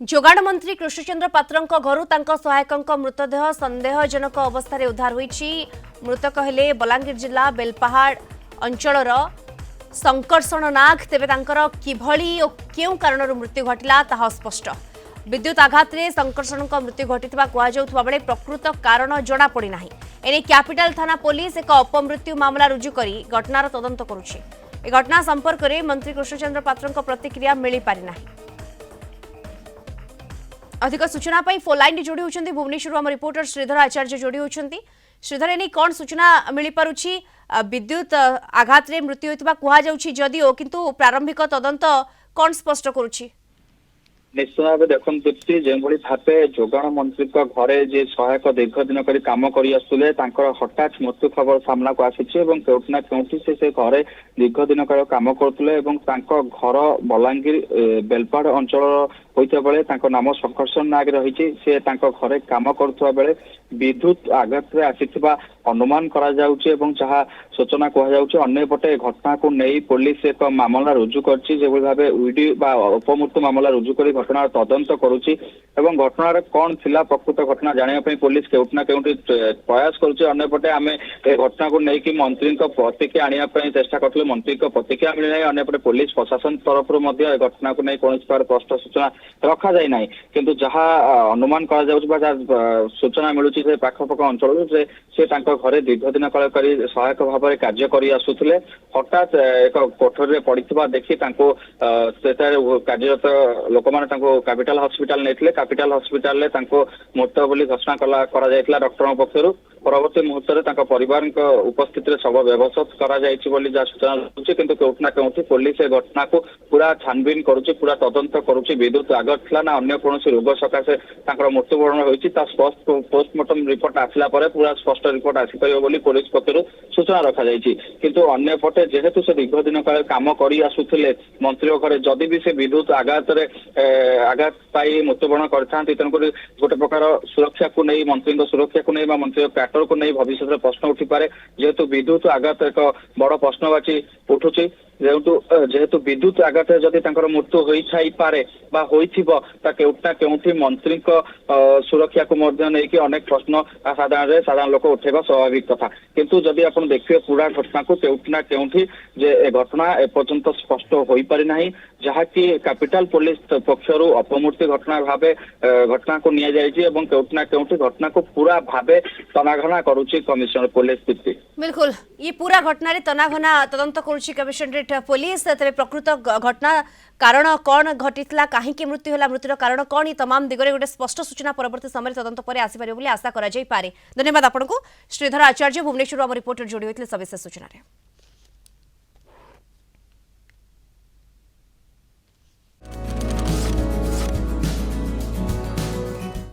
जोगाड़ मंत्री कृष्णचंद्र पात्रंक घरु तांको सहायकंक मृतदेह संदेहजनक अवस्था रे उद्धार होईछि। मृतक हेले बलांगीर जिला बेलपहाड़ अंचलर संकर्षण नाग। तेबे तांकर किभଳି ओ केउ कारणरू मृत्यु घटिला ताहा स्पष्ट। विद्युत आघात रे संकर्षणक मृत्यु घटितबा कुआ जाउथबा बेले प्रकृत कारण जणा पड़ी नाही। एने कैपिटल थाना पुलिस एक अपमृत्यु मामला रुजु करी घटनार तदंत करुछि। ए घटना संपर्क रे मंत्री कृष्णचंद्र पात्रंक प्रतिक्रिया मिली पारि नाही। अधिक सूचना फोन लाइन जोड़ी होती भुवनेश्वर आम रिपोर्टर श्रीधर आचार्य जोड़ी होती। श्रीधर एने कौन सूचना मिल पारुछि? विद्युत आघात रे मृत्यु होइतबा कुहा जाउछि जदिओ किंतु प्रारंभिक तदंत कौन स्पष्ट करुछि? निश्चित भाव देखते दीप्ति जो भावे जोगाण मंत्री घरे जे सहायक दीर्घ दिन कर कम करते हठात मृत्यु खबर सामना को आसी केउठना केउठी से घरे दीर्घ दिन कम करते घर बलांगीर बेलपाड़ अंचल होता बेले नाम संकर्षण नाग रही से घरे कम करुवा बेले विद्युत आघात आसी अनुमान करा जहाँ सूचना कहुचे अन्यपटे घटना को नहीं पुलिस एक मामला रुजु कर भाव ईडी अपमृत्यु मामला रुजु कर घटनार तदंत करुच्ची एवं घटनार कौन थिला प्रकृत घटना जानापी पुलिस केउठना केउठी प्रयास करुच्ची। अन्यपटे आम ए घटना को लेकिन मंत्री प्रतिक्रिया आने चेष्टा करते मंत्री प्रतिक्रिया मिलना। अन्यपटे पुलिस प्रशासन तरफ घटना को नहीं कौन स्पष्ट सूचना रखा जाए ना किंतु जहाँ अनुमान करा सूचना मिलूँ पाखपाख अंचल से घरे दीर्घ दिन काल कर सहायक भाव में कार्य कर आसुले हठात एक कोठरी पड़ा देखी कार्यरत लोक मैंने कैपिटल हॉस्पिटल नहीं कैपिटल हॉस्पिटल मृत बोली घोषणा करा डॉक्टर पक्षर परवर्ती मुहूर्त में परिवार उपस्थित शव व्यवस्थित करा सूचना मिलूँ किंतु केउठना केउठी पुलिस ए घटना को पूरा छानबीन करुच्ची पूरा तदंत करुच्ची विद्युत आघात थिला ना अन्य कौन रोग सकाशे मृत्युवरण होती पोस्टमार्टम रिपोर्ट आसला पूरा स्पष्ट रिपोर्ट आसीपर बोली पुलिस पक्षर सूचना रखा जाइए किंतु अन्यपटे जेहेतु से दीर्घ दिन काल कम कर आसुले मंत्री घरे जदि भी से विद्युत आघात आघात पाई मृत्युवरण करते तेणुक गोटे प्रकार सुरक्षा को नहीं मंत्री सुरक्षा को नहीं मंत्री क्याटर को नहीं भविष्य में प्रश्न उठी पारे जेहेतु विद्युत आघात एक बड़ प्रश्नवाची उठुची जेहेतु विद्युत आघात जदि मृत्यु होई पारे बा होइथिबो केउठना केउठी मंत्री सुरक्षा को नहीं अनेक प्रश्न साधारण लोक उठेगा स्वाभाविक कथा किंतु जदि आपण देखिए पूरा घटना को केउठना केउठी जे घटना एपर्यंत स्पष्ट हो पारि नाही जहाँकि कैपिटल पुलिस पक्षर अपमृत्यु घटना भावे घटना को निया जायछि एवं केउठना केउठी घटना को पूरा भावे तनाघना करुछि कमिश्नर पुलिस दीप्ति। बिल्कुल ये पूरा घटना रे तनाघना तदंत करुछि कमिश्नरेट पुलिस। तेरे प्रकृत घटना कारण कौन घटितला काहेकि मृत्यु होला मृत्युर कारण कौन ये तमाम दिगरे गोटे स्पष्ट सूचना परवर्ती समय तदंत पर आसी पारे बोली आशा करा जाई पारे। धन्यवाद आपनको श्रीधर आचार्य भुवनेश्वर आम रिपोर्टर जोड़ी होइतले सविशेष सूचना रे।